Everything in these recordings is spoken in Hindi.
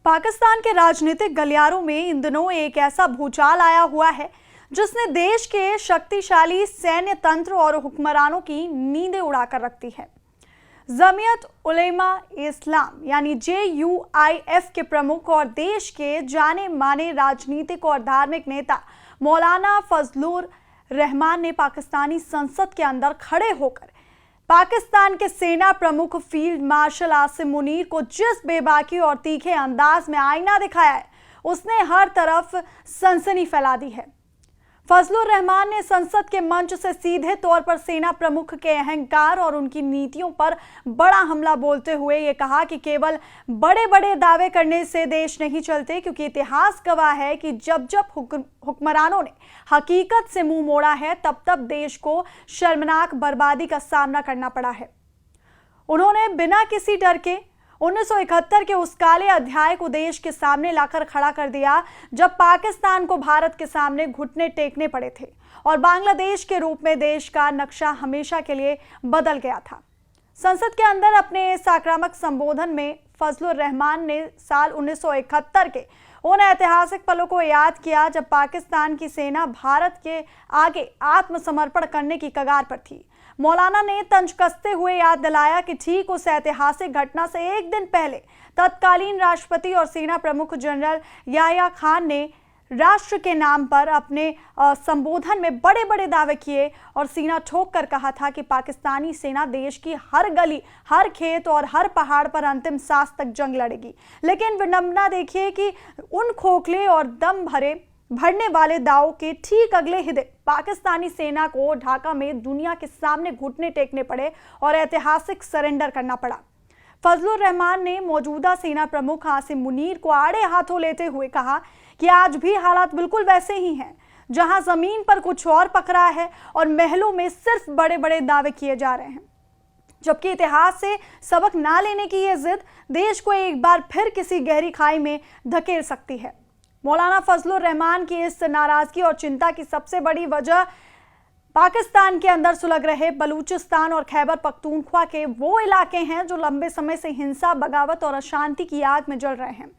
पाकिस्तान के राजनीतिक गलियारों में इन दिनों एक ऐसा भूचाल आया हुआ है जिसने देश के शक्तिशाली सैन्य तंत्र और हुक्मरानों की नींदें उड़ाकर रखती है। जमीयत उलेमा इस्लाम यानी JUIF के प्रमुख और देश के जाने माने राजनीतिक और धार्मिक नेता मौलाना फजलुर रहमान ने पाकिस्तानी संसद के अंदर खड़े होकर पाकिस्तान के सेना प्रमुख फील्ड मार्शल आसिम मुनीर को जिस बेबाकी और तीखे अंदाज में आईना दिखाया है, उसने हर तरफ सनसनी फैला दी है। फजलुर रहमान ने संसद के मंच से सीधे तौर पर सेना प्रमुख के अहंकार और उनकी नीतियों पर बड़ा हमला बोलते हुए ये कहा कि केवल बड़े बड़े दावे करने से देश नहीं चलते, क्योंकि इतिहास गवाह है कि जब जब हुक्मरानों ने हकीकत से मुंह मोड़ा है तब तब देश को शर्मनाक बर्बादी का सामना करना पड़ा है। उन्होंने बिना किसी डर के 1971 के उस काले अध्याय को देश के सामने लाकर खड़ा कर दिया जब पाकिस्तान को भारत के सामने घुटने टेकने पड़े थे और बांग्लादेश के रूप में देश का नक्शा हमेशा के लिए बदल गया था। संसद के अंदर अपने इस आक्रामक संबोधन में फजलुर रहमान ने साल 1971 के उन ऐतिहासिक पलों को याद किया जब पाकिस्तान की सेना भारत के आगे आत्मसमर्पण करने की कगार पर थी। मौलाना ने तंज कसते हुए याद दिलाया कि ठीक उस ऐतिहासिक घटना से एक दिन पहले तत्कालीन राष्ट्रपति और सेना प्रमुख जनरल याह्या खान ने राष्ट्र के नाम पर अपने संबोधन में बड़े बड़े दावे किए और सीना ठोक कर कहा था कि पाकिस्तानी सेना देश की हर गली, हर खेत और हर पहाड़ पर अंतिम सांस तक जंग लड़ेगी। लेकिन विडंबना देखिए कि उन खोखले और दम भरने वाले दावों के ठीक अगले ही दिन पाकिस्तानी सेना को ढाका में दुनिया के सामने घुटने टेकने पड़े और ऐतिहासिक सरेंडर करना पड़ा। फजलुर रहमान ने मौजूदा सेना प्रमुख आसिम मुनीर को आड़े हाथों लेते हुए कहा कि आज भी हालात बिल्कुल वैसे ही हैं, जहां जमीन पर कुछ और पक रहा है और महलों में सिर्फ बड़े बड़े दावे किए जा रहे हैं, जबकि इतिहास से सबक ना लेने की यह जिद देश को एक बार फिर किसी गहरी खाई में धकेल सकती है। मौलाना फजलुर रहमान की इस नाराजगी और चिंता की सबसे बड़ी वजह पाकिस्तान के अंदर सुलग रहे बलूचिस्तान और खैबर पख्तूनख्वा के वो इलाके हैं जो लंबे समय से हिंसा, बगावत और अशांति की आग में जल रहे हैं।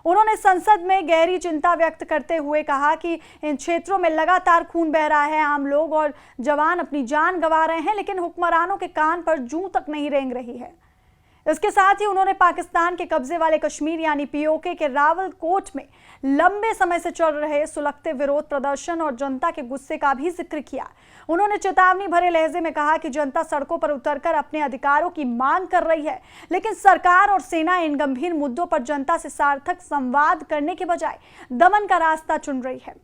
उन्होंने संसद में गहरी चिंता व्यक्त करते हुए कहा कि इन क्षेत्रों में लगातार खून बह रहा है, आम लोग और जवान अपनी जान गंवा रहे हैं, लेकिन हुक्मरानों के कान पर जूं तक नहीं रेंग रही है। इसके साथ ही उन्होंने पाकिस्तान के कब्जे वाले कश्मीर यानी POK के रावलकोट में लंबे समय से चल रहे सुलगते विरोध प्रदर्शन और जनता के गुस्से का भी जिक्र किया। उन्होंने चेतावनी भरे लहजे में कहा कि जनता सड़कों पर उतरकर अपने अधिकारों की मांग कर रही है, लेकिन सरकार और सेना इन गंभीर मुद्दों पर जनता से सार्थक संवाद करने के बजाय दमन का रास्ता चुन रही है।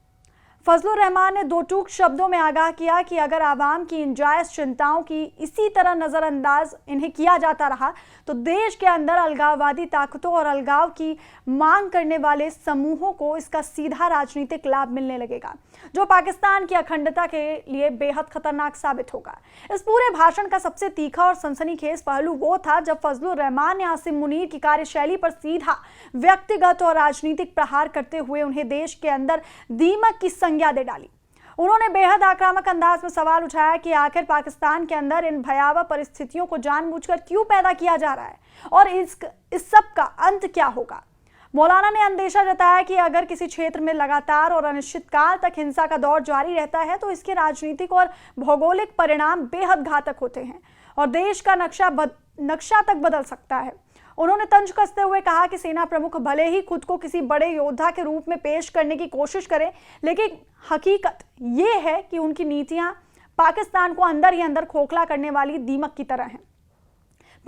फजलुर रहमान ने दो टूक शब्दों में आगाह किया कि अगर आवाम की इन जायज चिंताओं की इसी तरह नजरअंदाज इन्हें किया जाता रहा तो देश के अंदर अलगाववादी ताकतों और अलगाव की मांग करने वाले समूहों को इसका सीधा राजनीतिक लाभ मिलने लगेगा, जो पाकिस्तान की अखंडता के लिए बेहद खतरनाक साबित होगा। इस पूरे भाषण का सबसे तीखा और सनसनीखेज पहलू वो था जब फजलुर रहमान ने आसिम मुनीर की कार्यशैली पर सीधा व्यक्तिगत और राजनीतिक प्रहार करते हुए उन्हें देश के अंदर दीमक की संज्ञा दे डाली। उन्होंने बेहद आक्रामक अंदाज में सवाल उठाया कि आखिर पाकिस्तान के अंदर इन भयावह परिस्थितियों को जानबूझकर क्यों पैदा किया जा रहा है और इस सब का अंत क्या होगा। मौलाना ने अंदेशा जताया कि अगर किसी क्षेत्र में लगातार और अनिश्चितकाल तक हिंसा का दौर जारी रहता है तो इसके राजनीतिक और भौगोलिक परिणाम बेहद घातक होते हैं और देश का नक्शा तक बदल सकता है। उन्होंने तंज कसते हुए कहा कि सेना प्रमुख भले ही खुद को किसी बड़े योद्धा के रूप में पेश करने की कोशिश करें, लेकिन हकीकत ये है कि उनकी नीतियां पाकिस्तान को अंदर ही अंदर खोखला करने वाली दीमक की तरह हैं।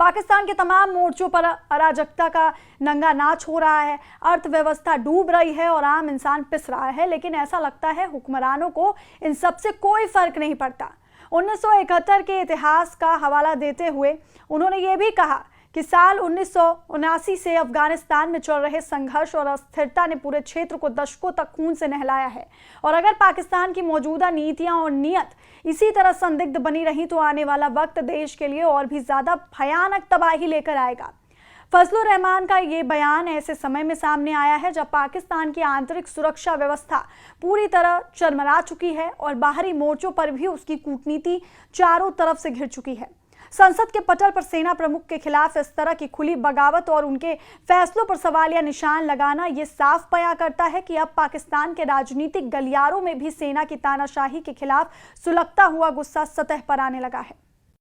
पाकिस्तान के तमाम मोर्चों पर अराजकता का नंगा नाच हो रहा है, अर्थव्यवस्था डूब रही है और आम इंसान पिस रहा है, लेकिन ऐसा लगता है हुक्मरानों को इन सबसे कोई फर्क नहीं पड़ता। 1971 के इतिहास का हवाला देते हुए उन्होंने ये भी कहा कि साल 1979 से अफगानिस्तान में चल रहे संघर्ष और अस्थिरता ने पूरे क्षेत्र को दशकों तक खून से नहलाया है और अगर पाकिस्तान की मौजूदा नीतियां और नीयत इसी तरह संदिग्ध बनी रही तो आने वाला वक्त देश के लिए और भी ज्यादा भयानक तबाही लेकर आएगा। फजलुर रहमान का ये बयान ऐसे समय में सामने आया है जब पाकिस्तान की आंतरिक सुरक्षा व्यवस्था पूरी तरह चरमरा चुकी है और बाहरी मोर्चों पर भी उसकी कूटनीति चारों तरफ से घिर चुकी है। संसद के पटल पर सेना प्रमुख के खिलाफ इस तरह की खुली बगावत और उनके फैसलों पर सवालिया निशान लगाना ये साफ बयां करता है कि अब पाकिस्तान के राजनीतिक गलियारों में भी सेना की तानाशाही के खिलाफ सुलगता हुआ गुस्सा सतह पर आने लगा है।